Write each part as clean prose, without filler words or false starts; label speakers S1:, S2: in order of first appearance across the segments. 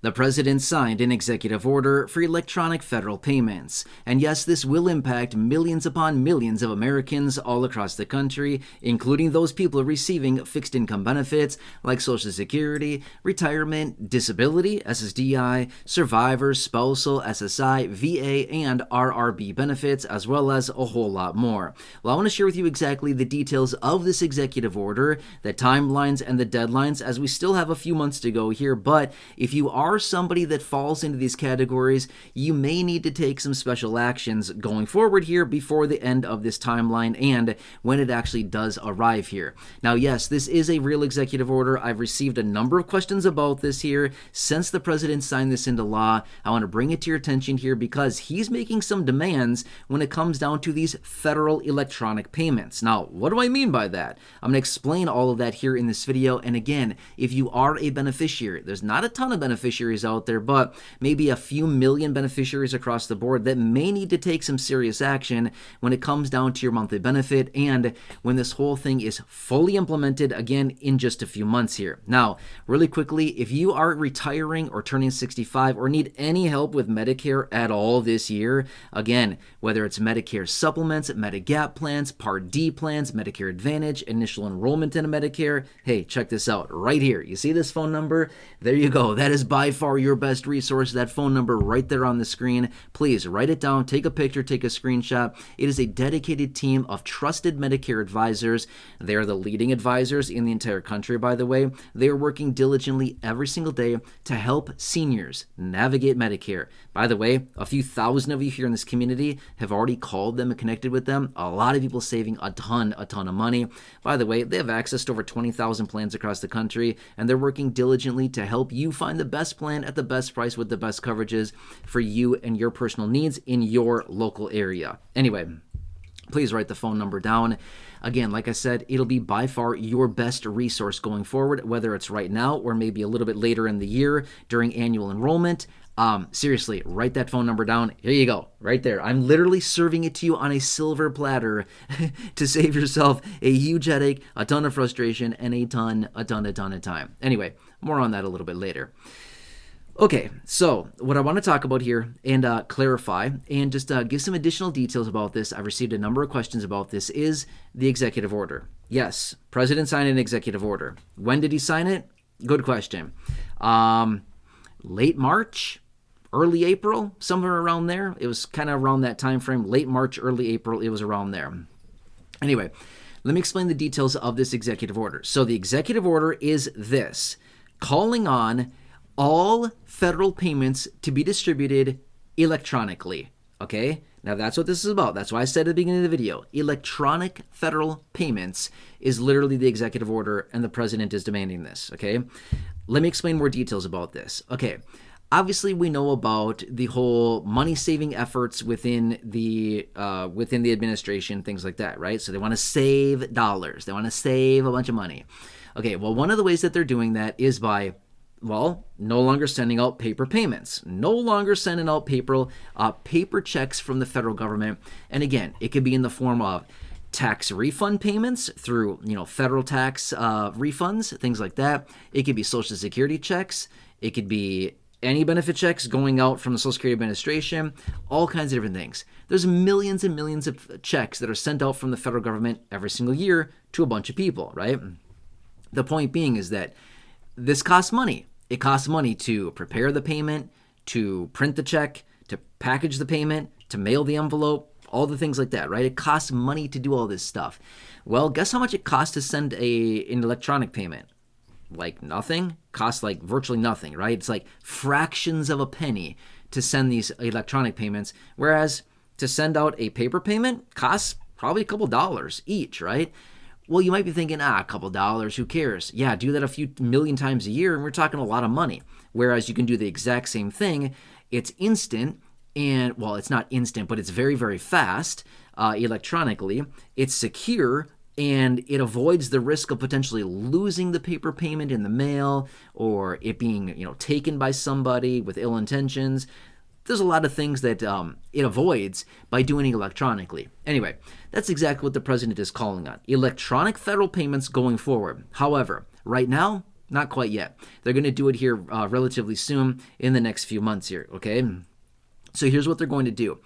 S1: The president signed an executive order for electronic federal payments. And yes, this will impact millions upon millions of Americans all across the country, including those people receiving fixed income benefits like Social Security, retirement, disability, SSDI, survivors, spousal, SSI, VA, and RRB benefits, as well as a whole lot more. Well, I want to share with you exactly the details of this executive order, the timelines and the deadlines, as we still have a few months to go here. But if you are somebody that falls into these categories, you may need to take some special actions going forward here before the end of this timeline and when it actually does arrive here. Now, yes, this is a real executive order. I've received a number of questions about this here since the president signed this into law. I want to bring it to your attention here because he's making some demands when it comes down to these federal electronic payments. Now, what do I mean by that? I'm going to explain all of that here in this video. And again, if you are a beneficiary, there's not a ton of beneficiaries out there, but maybe a few million beneficiaries across the board that may need to take some serious action when it comes down to your monthly benefit and when this whole thing is fully implemented again in just a few months here. Now, really quickly, if you are retiring or turning 65 or need any help with Medicare at all this year, again, whether it's Medicare supplements, Medigap plans, Part D plans, Medicare Advantage, initial enrollment in Medicare, hey, check this out right here. You see this phone number? There you go. That is by far your best resource, that phone number right there on the screen. Please write it down, take a picture, take a screenshot. It is a dedicated team of trusted Medicare advisors. They are the leading advisors in the entire country, by the way. They are working diligently every single day to help seniors navigate Medicare. By the way, a few thousand of you here in this community have already called them and connected with them. A lot of people saving a ton of money. By the way, they have access to over 20,000 plans across the country, and they're working diligently to help you find the best plan at the best price with the best coverages for you and your personal needs in your local area. Anyway, please write the phone number down. Again, like I said, it'll be by far your best resource going forward, whether it's right now or maybe a little bit later in the year during annual enrollment. Seriously, write that phone number down. Here you go, right there. I'm literally serving it to you on a silver platter to save yourself a huge headache, a ton of frustration, and a ton of time. Anyway, more on that a little bit later. Okay, so what I want to talk about here and clarify and just give some additional details about this, I've received a number of questions about this, is the executive order. Yes, President signed an executive order. When did he sign it? Good question. Late March, early April, somewhere around there. It was kind of around that time frame, late March, early April, it was around there. Anyway, let me explain the details of this executive order. So the executive order is this: calling on all federal payments to be distributed electronically. Okay? Now that's what this is about. That's why I said at the beginning of the video, electronic federal payments is literally the executive order, and the president is demanding this. Okay? Let me explain more details about this. Okay. Obviously, we know about the whole money-saving efforts within the administration, things like that, right? So they want to save dollars. They want to save a bunch of money. Okay, well, one of the ways that they're doing that is by, well, no longer sending out paper payments, no longer sending out paper checks from the federal government. And again, it could be in the form of tax refund payments through, federal tax refunds, things like that. It could be Social Security checks. It could be any benefit checks going out from the Social Security Administration, all kinds of different things. There's millions and millions of checks that are sent out from the federal government every single year to a bunch of people, right? The point being is that this costs money. It costs money to prepare the payment, to print the check, to package the payment, to mail the envelope, all the things like that, right? It costs money to do all this stuff. Well, guess how much it costs to send an electronic payment? Like nothing, costs like virtually nothing, right? It's like fractions of a penny to send these electronic payments, whereas to send out a paper payment costs probably a couple dollars each, right? Well, you might be thinking, a couple dollars, who cares? Yeah, do that a few million times a year, and we're talking a lot of money. Whereas you can do the exact same thing. It's instant, and, well, it's not instant, but it's very, very fast electronically. It's secure, and it avoids the risk of potentially losing the paper payment in the mail or it being, taken by somebody with ill intentions. There's a lot of things that it avoids by doing it electronically. Anyway, that's exactly what the president is calling on. Electronic federal payments going forward. However, right now, Not quite yet. They're going to do it here relatively soon in the next few months here, okay? So here's what they're going to do.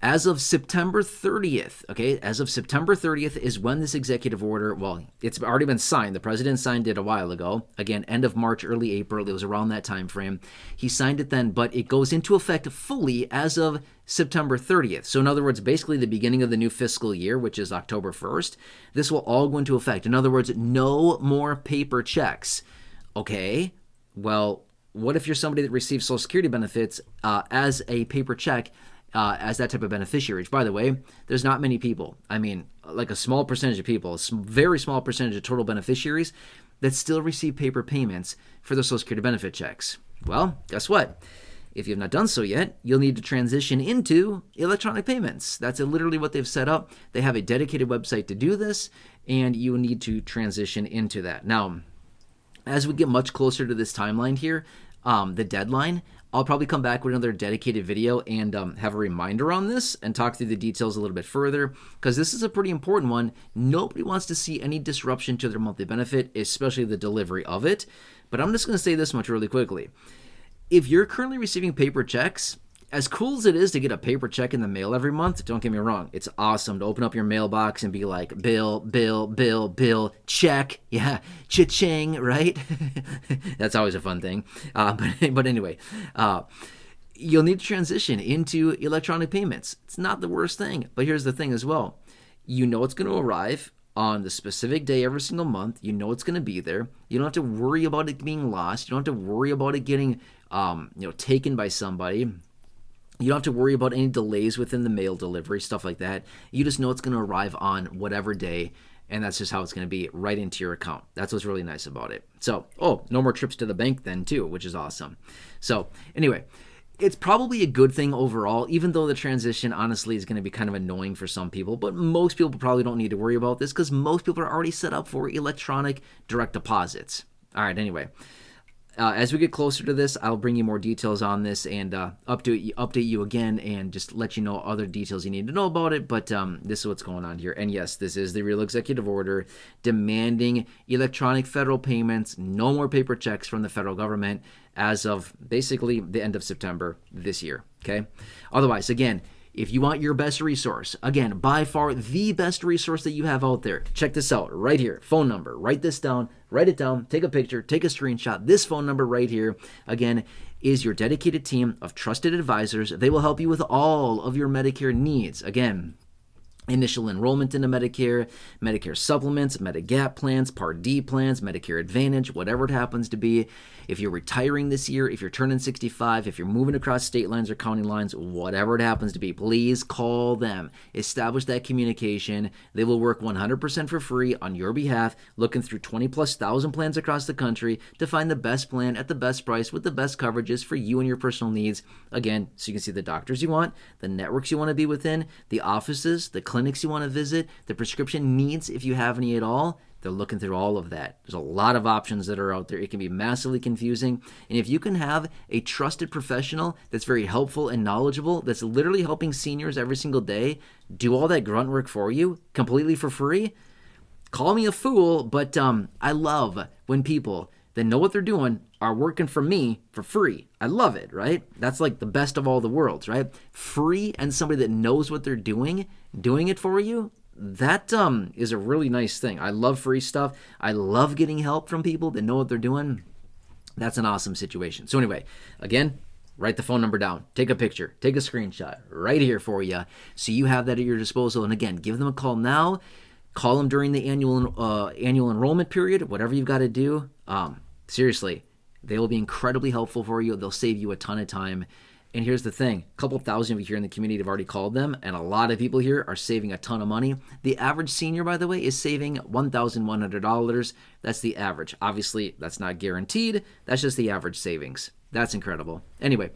S1: As of September 30th, okay, as of September 30th is when this executive order, well, it's already been signed. The president signed it a while ago. Again, end of March, early April. It was around that time frame. He signed it then, but it goes into effect fully as of September 30th. So in other words, basically the beginning of the new fiscal year, which is October 1st, this will all go into effect. In other words, no more paper checks. Okay, well, what if you're somebody that receives Social Security benefits as a paper check as that type of beneficiary? Which, by the way, there's not many people. I mean, like a small percentage of people, a very small percentage of total beneficiaries that still receive paper payments for their Social Security benefit checks. Well, guess what? If you have not done so yet, you'll need to transition into electronic payments. That's literally what they've set up. They have a dedicated website to do this, and you need to transition into that. Now, as we get much closer to this timeline here, the deadline, I'll probably come back with another dedicated video and have a reminder on this and talk through the details a little bit further, because this is a pretty important one. Nobody wants to see any disruption to their monthly benefit, especially the delivery of it. But I'm just going to say this much really quickly. If you're currently receiving paper checks, as cool as it is to get a paper check in the mail every month, don't get me wrong, it's awesome to open up your mailbox and be like, bill, bill, bill, bill, check, yeah, cha-ching, right? That's always a fun thing. But anyway, you'll need to transition into electronic payments. It's not the worst thing, but here's the thing as well. You know it's going to arrive on the specific day every single month. You know it's going to be there. You don't have to worry about it being lost. You don't have to worry about it getting taken by somebody. You don't have to worry about any delays within the mail delivery, stuff like that. You just know it's going to arrive on whatever day, and that's just how it's going to be right into your account. That's what's really nice about it. So, no more trips to the bank then too, which is awesome. So anyway, it's probably a good thing overall, even though the transition honestly is going to be kind of annoying for some people, but most people probably don't need to worry about this because most people are already set up for electronic direct deposits. All right, anyway. As we get closer to this, I'll bring you more details on this and update you again and just let you know other details you need to know about it. But this is what's going on here. And yes, this is the real executive order demanding electronic federal payments, no more paper checks from the federal government as of basically the end of September this year. Okay. Otherwise, again, if you want your best resource, again, by far the best resource that you have out there, check this out right here. Phone number. Write this down. Write it down. Take a picture. Take a screenshot. This phone number right here, again, is your dedicated team of trusted advisors. They will help you with all of your Medicare needs. Again, initial enrollment into Medicare, Medicare supplements, Medigap plans, Part D plans, Medicare Advantage, whatever it happens to be. If you're retiring this year, if you're turning 65, if you're moving across state lines or county lines, whatever it happens to be, please call them. Establish that communication. They will work 100% for free on your behalf, looking through 20,000+ plans across the country to find the best plan at the best price with the best coverages for you and your personal needs. Again, so you can see the doctors you want, the networks you want to be within, the offices, the clinics you want to visit, the prescription needs if you have any at all. They're looking through all of that. There's a lot of options that are out there. It can be massively confusing. And if you can have a trusted professional that's very helpful and knowledgeable, that's literally helping seniors every single day do all that grunt work for you completely for free, call me a fool, but I love when people that know what they're doing are working for me for free. I love it, right? That's like the best of all the worlds, right? Free and somebody that knows what they're doing it for you. That is a really nice thing. I love free stuff. I love getting help from people that know what they're doing. That's an awesome situation. So anyway, again, write the phone number down. Take a picture. Take a screenshot right here for you so you have that at your disposal. And again, give them a call now. Call them during the annual enrollment period, whatever you've got to do. Seriously, they will be incredibly helpful for you. They'll save you a ton of time. And here's the thing, a couple thousand of you here in the community have already called them, and a lot of people here are saving a ton of money. The average senior, by the way, is saving $1,100. That's the average. Obviously, that's not guaranteed. That's just the average savings. That's incredible. Anyway,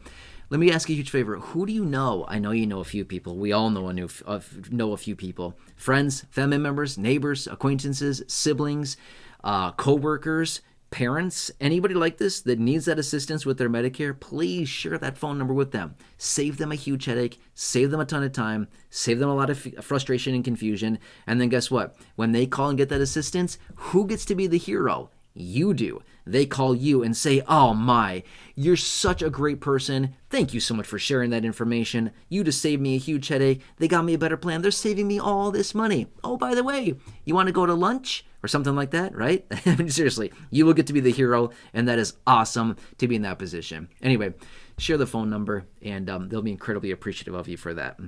S1: let me ask you a huge favor. Who do you know? I know you know a few people. We all know a few people. Friends, family members, neighbors, acquaintances, siblings, co-workers, parents, anybody like this that needs that assistance with their Medicare, please share that phone number with them. Save them a huge headache, save them a ton of time, save them a lot of frustration and confusion. And then guess what? When they call and get that assistance, who gets to be the hero? You do. They call you and say, "Oh my, you're such a great person. Thank you so much for sharing that information. You just saved me a huge headache. They got me a better plan. They're saving me all this money. Oh, by the way, you want to go to lunch?" Or something like that, right? I mean, seriously, you will get to be the hero, and that is awesome to be in that position. Anyway, share the phone number, and they'll be incredibly appreciative of you for that.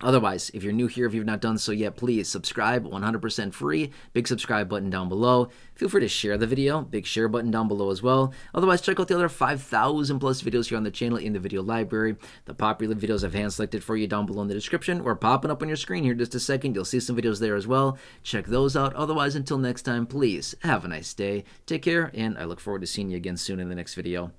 S1: Otherwise, if you're new here, if you've not done so yet, please subscribe, 100% free. Big subscribe button down below. Feel free to share the video, big share button down below as well. Otherwise, check out the other 5,000 plus videos here on the channel in the video library. The popular videos I've hand selected for you down below in the description or popping up on your screen here in just a second. You'll see some videos there as well. Check those out. Otherwise, until next time, please have a nice day. Take care, and I look forward to seeing you again soon in the next video.